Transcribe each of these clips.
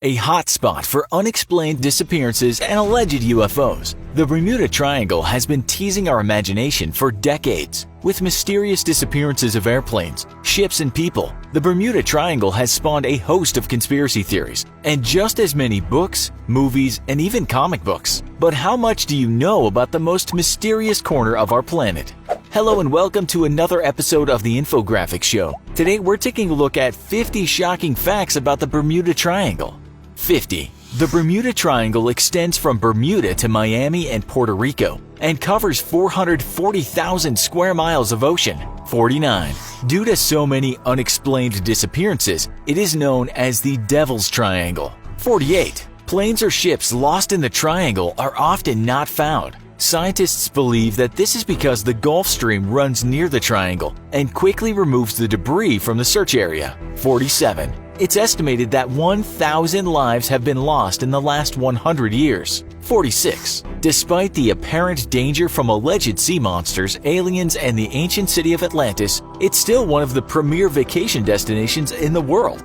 A hotspot for unexplained disappearances and alleged UFOs, the Bermuda Triangle has been teasing our imagination for decades. With mysterious disappearances of airplanes, ships, and people, the Bermuda Triangle has spawned a host of conspiracy theories, and just as many books, movies, and even comic books. But how much do you know about the most mysterious corner of our planet? Hello and welcome to another episode of the Infographics Show. Today we're taking a look at 50 shocking facts about the Bermuda Triangle. 50. The Bermuda Triangle extends from Bermuda to Miami and Puerto Rico and covers 440,000 square miles of ocean. 49. Due to so many unexplained disappearances, it is known as the Devil's Triangle. 48. Planes or ships lost in the triangle are often not found. Scientists believe that this is because the Gulf Stream runs near the triangle and quickly removes the debris from the search area. 47. It's estimated that 1,000 lives have been lost in the last 100 years. 46. Despite the apparent danger from alleged sea monsters, aliens, and the ancient city of Atlantis, it's still one of the premier vacation destinations in the world.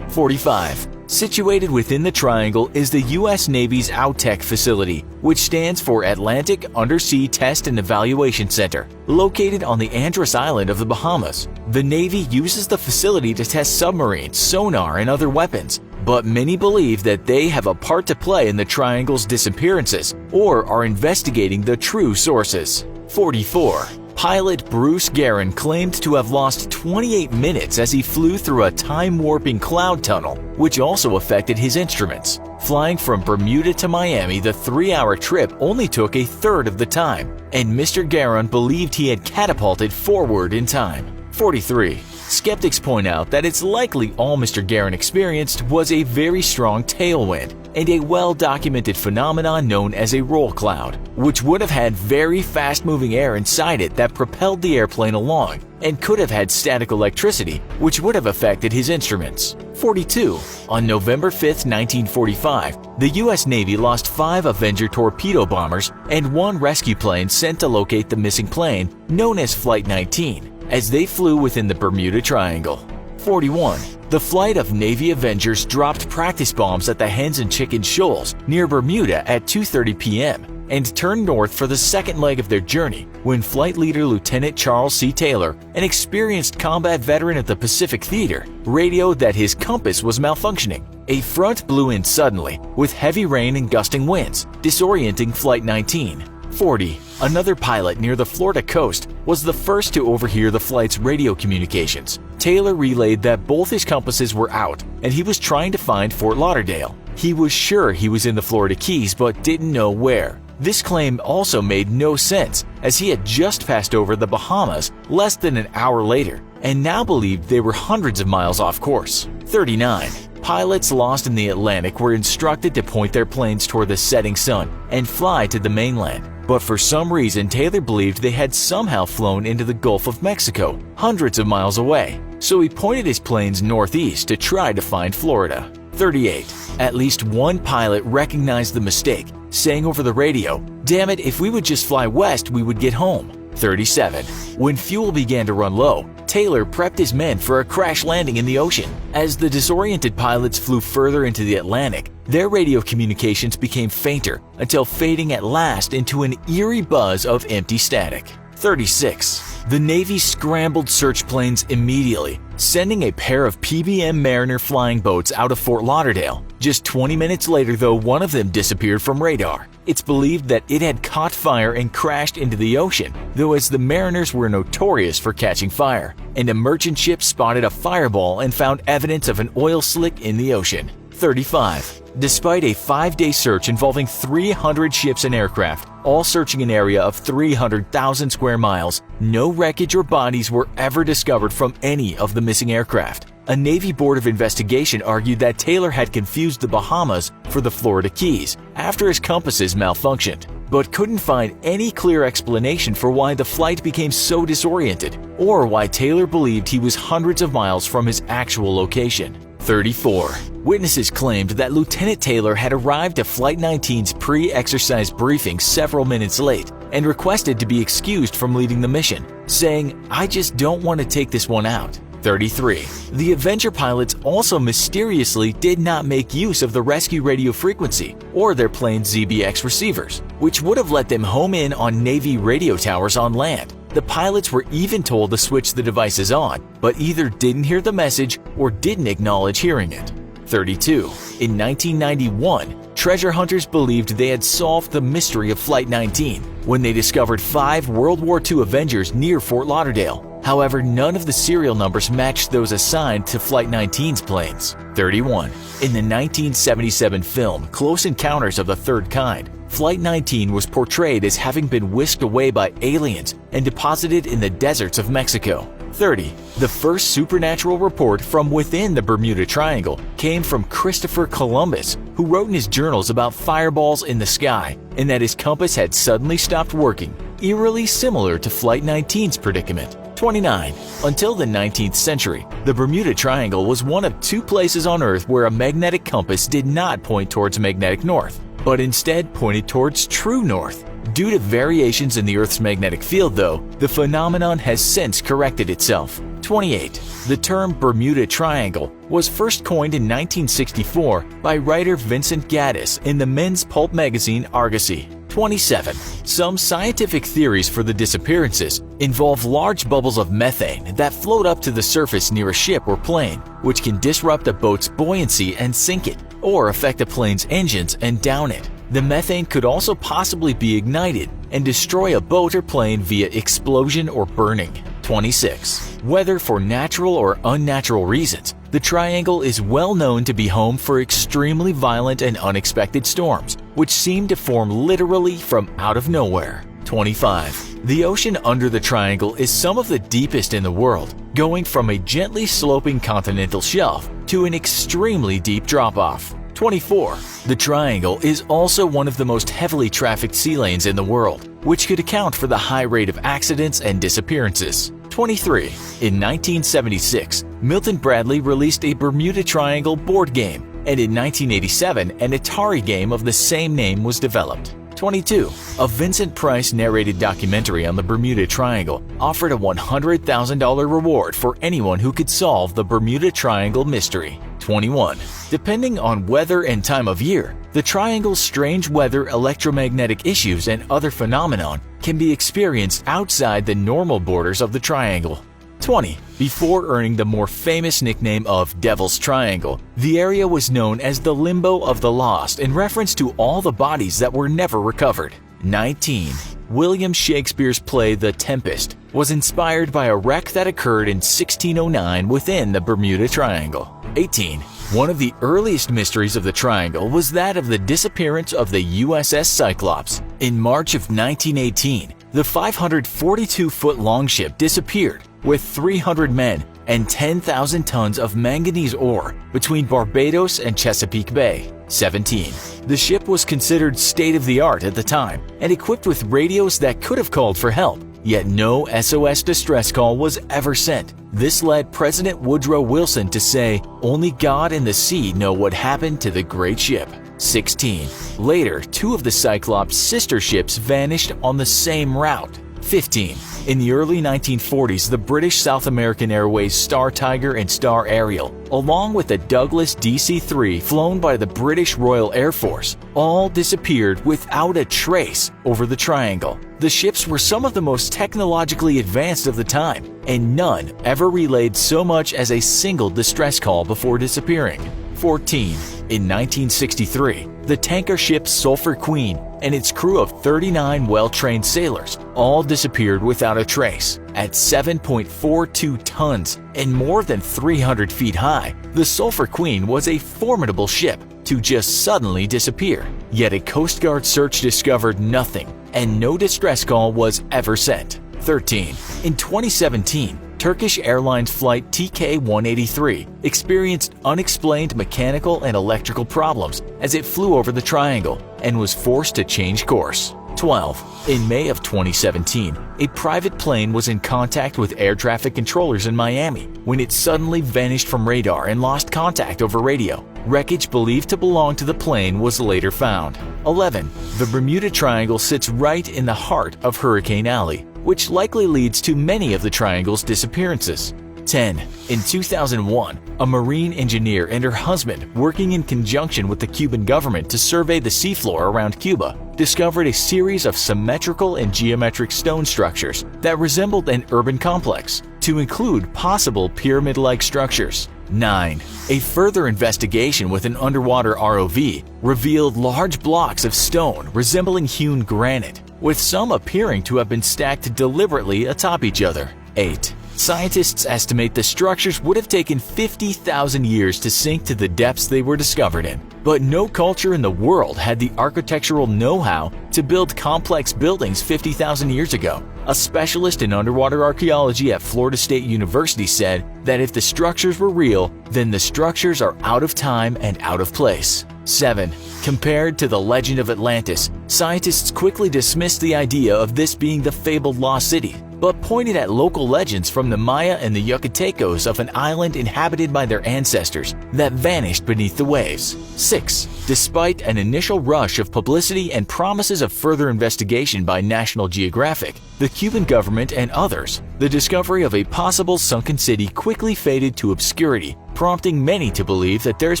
45. Situated within the triangle is the U.S. Navy's AUTEC facility, which stands for Atlantic Undersea Test and Evaluation Center, located on the Andros Island of the Bahamas. The Navy uses the facility to test submarines, sonar, and other weapons, but many believe that they have a part to play in the triangle's disappearances or are investigating the true sources. 44. Pilot Bruce Guerin claimed to have lost 28 minutes as he flew through a time-warping cloud tunnel, which also affected his instruments. Flying from Bermuda to Miami, the 3-hour trip only took a third of the time, and Mr. Guerin believed he had catapulted forward in time. 43. Skeptics point out that it's likely all Mr. Guerin experienced was a very strong tailwind and a well-documented phenomenon known as a roll cloud, which would have had very fast-moving air inside it that propelled the airplane along and could have had static electricity, which would have affected his instruments. 42. On November 5, 1945, the U.S. Navy lost 5 Avenger torpedo bombers and 1 rescue plane sent to locate the missing plane, known as Flight 19, as they flew within the Bermuda Triangle. 41. The flight of Navy Avengers dropped practice bombs at the Hens and Chickens Shoals near Bermuda at 2:30 p.m. and turned north for the second leg of their journey when Flight Leader Lieutenant Charles C. Taylor, an experienced combat veteran at the Pacific Theater, radioed that his compass was malfunctioning. A front blew in suddenly with heavy rain and gusting winds, disorienting Flight 19. 40. Another pilot near the Florida coast was the first to overhear the flight's radio communications. Taylor relayed that both his compasses were out and he was trying to find Fort Lauderdale. He was sure he was in the Florida Keys but didn't know where. This claim also made no sense as he had just passed over the Bahamas less than an hour later and now believed they were hundreds of miles off course. 39. Pilots lost in the Atlantic were instructed to point their planes toward the setting sun and fly to the mainland. But for some reason, Taylor believed they had somehow flown into the Gulf of Mexico, hundreds of miles away. So he pointed his planes northeast to try to find Florida. 38. At least one pilot recognized the mistake, saying over the radio, "Damn it, if we would just fly west, we would get home." 37. When fuel began to run low, Taylor prepped his men for a crash landing in the ocean. As the disoriented pilots flew further into the Atlantic, their radio communications became fainter until fading at last into an eerie buzz of empty static. 36. The Navy scrambled search planes immediately, sending a pair of PBM Mariner flying boats out of Fort Lauderdale. Just 20 minutes later, though, one of them disappeared from radar. It's believed that it had caught fire and crashed into the ocean, though as the Mariners were notorious for catching fire, and a merchant ship spotted a fireball and found evidence of an oil slick in the ocean. 35. Despite a 5-day search involving 300 ships and aircraft, all searching an area of 300,000 square miles, no wreckage or bodies were ever discovered from any of the missing aircraft. A Navy Board of Investigation argued that Taylor had confused the Bahamas for the Florida Keys after his compasses malfunctioned, but couldn't find any clear explanation for why the flight became so disoriented or why Taylor believed he was hundreds of miles from his actual location. 34. Witnesses claimed that Lieutenant Taylor had arrived at Flight 19's pre-exercise briefing several minutes late and requested to be excused from leading the mission, saying, "I just don't want to take this one out." 33. The Avenger pilots also mysteriously did not make use of the rescue radio frequency or their plane's ZBX receivers, which would have let them home in on Navy radio towers on land. The pilots were even told to switch the devices on, but either didn't hear the message or didn't acknowledge hearing it. 32. In 1991, treasure hunters believed they had solved the mystery of Flight 19 when they discovered 5 World War II Avengers near Fort Lauderdale. However, none of the serial numbers matched those assigned to Flight 19's planes. 31. In the 1977 film Close Encounters of the Third Kind, Flight 19 was portrayed as having been whisked away by aliens and deposited in the deserts of Mexico. 30. The first supernatural report from within the Bermuda Triangle came from Christopher Columbus, who wrote in his journals about fireballs in the sky and that his compass had suddenly stopped working, eerily similar to Flight 19's predicament. 29. Until the 19th century, the Bermuda Triangle was one of 2 places on Earth where a magnetic compass did not point towards magnetic north, but instead pointed towards true north. Due to variations in the Earth's magnetic field, though, the phenomenon has since corrected itself. 28. The term Bermuda Triangle was first coined in 1964 by writer Vincent Gaddis in the men's pulp magazine Argosy. 27. Some scientific theories for the disappearances involve large bubbles of methane that float up to the surface near a ship or plane, which can disrupt a boat's buoyancy and sink it, or affect a plane's engines and down it. The methane could also possibly be ignited and destroy a boat or plane via explosion or burning. 26. Whether for natural or unnatural reasons, the Triangle is well known to be home for extremely violent and unexpected storms, which seem to form literally from out of nowhere. 25. The ocean under the Triangle is some of the deepest in the world, going from a gently sloping continental shelf to an extremely deep drop-off. 24. The Triangle is also one of the most heavily trafficked sea lanes in the world, which could account for the high rate of accidents and disappearances. 23. In 1976, Milton Bradley released a Bermuda Triangle board game, and in 1987, an Atari game of the same name was developed. 22. A Vincent Price narrated documentary on the Bermuda Triangle offered a $100,000 reward for anyone who could solve the Bermuda Triangle mystery. 21. Depending on weather and time of year, the Triangle's strange weather, electromagnetic issues, and other phenomenon can be experienced outside the normal borders of the Triangle. 20. Before earning the more famous nickname of Devil's Triangle, the area was known as the Limbo of the Lost in reference to all the bodies that were never recovered. 19. William Shakespeare's play The Tempest was inspired by a wreck that occurred in 1609 within the Bermuda Triangle. 18. One of the earliest mysteries of the Triangle was that of the disappearance of the USS Cyclops. In March of 1918, the 542-foot longship disappeared with 300 men and 10,000 tons of manganese ore between Barbados and Chesapeake Bay. 17. The ship was considered state-of-the-art at the time and equipped with radios that could have called for help, yet no SOS distress call was ever sent. This led President Woodrow Wilson to say, "Only God and the sea know what happened to the great ship." 16. Later, 2 of the Cyclops' sister ships vanished on the same route. 15. In the early 1940s, the British South American Airways Star Tiger and Star Ariel, along with the Douglas DC-3 flown by the British Royal Air Force, all disappeared without a trace over the Triangle. The ships were some of the most technologically advanced of the time, and none ever relayed so much as a single distress call before disappearing. 14. In 1963, the tanker ship Sulphur Queen and its crew of 39 well-trained sailors all disappeared without a trace. At 7.42 tons and more than 300 feet high, the Sulphur Queen was a formidable ship to just suddenly disappear. Yet a Coast Guard search discovered nothing, and no distress call was ever sent. 13. In 2017, Turkish Airlines flight TK-183 experienced unexplained mechanical and electrical problems as it flew over the Triangle and was forced to change course. 12. In May of 2017, a private plane was in contact with air traffic controllers in Miami when it suddenly vanished from radar and lost contact over radio. Wreckage believed to belong to the plane was later found. 11. The Bermuda Triangle sits right in the heart of Hurricane Alley, which likely leads to many of the Triangle's disappearances. 10. In 2001, a marine engineer and her husband, working in conjunction with the Cuban government to survey the seafloor around Cuba, discovered a series of symmetrical and geometric stone structures that resembled an urban complex, to include possible pyramid-like structures. 9. A further investigation with an underwater ROV revealed large blocks of stone resembling hewn granite, with some appearing to have been stacked deliberately atop each other. 8. Scientists estimate the structures would have taken 50,000 years to sink to the depths they were discovered in, but no culture in the world had the architectural know-how to build complex buildings 50,000 years ago. A specialist in underwater archaeology at Florida State University said that if the structures were real, then the structures are out of time and out of place. 7. Compared to the legend of Atlantis, scientists quickly dismissed the idea of this being the fabled lost city, but pointed at local legends from the Maya and the Yucatecos of an island inhabited by their ancestors that vanished beneath the waves. 6. Despite an initial rush of publicity and promises of further investigation by National Geographic, the Cuban government and others, the discovery of a possible sunken city quickly faded to obscurity, prompting many to believe that there's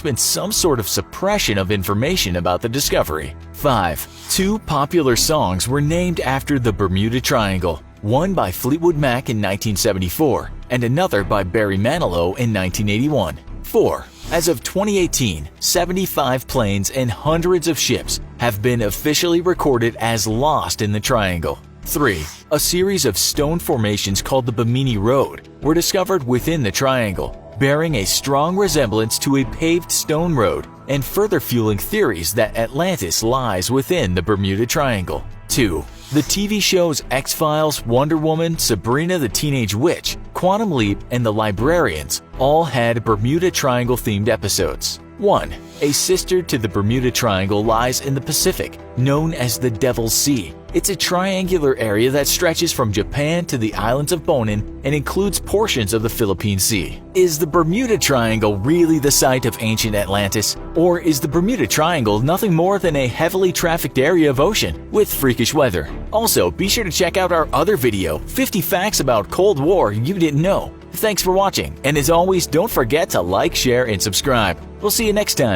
been some sort of suppression of information about the discovery. 5. Two popular songs were named after the Bermuda Triangle, one by Fleetwood Mac in 1974 and another by Barry Manilow in 1981. 4. As of 2018, 75 planes and hundreds of ships have been officially recorded as lost in the triangle. 3. A series of stone formations called the Bimini Road were discovered within the triangle, bearing a strong resemblance to a paved stone road and further fueling theories that Atlantis lies within the Bermuda Triangle. 2. The TV shows X-Files, Wonder Woman, Sabrina the Teenage Witch, Quantum Leap, and The Librarians all had Bermuda Triangle-themed episodes. 1. A sister to the Bermuda Triangle lies in the Pacific, known as the Devil's Sea. It's a triangular area that stretches from Japan to the islands of Bonin and includes portions of the Philippine Sea. Is the Bermuda Triangle really the site of ancient Atlantis? Or is the Bermuda Triangle nothing more than a heavily trafficked area of ocean with freakish weather? Also, be sure to check out our other video, 50 Facts About Cold War You Didn't Know. Thanks for watching, and as always, don't forget to like, share, and subscribe. We'll see you next time.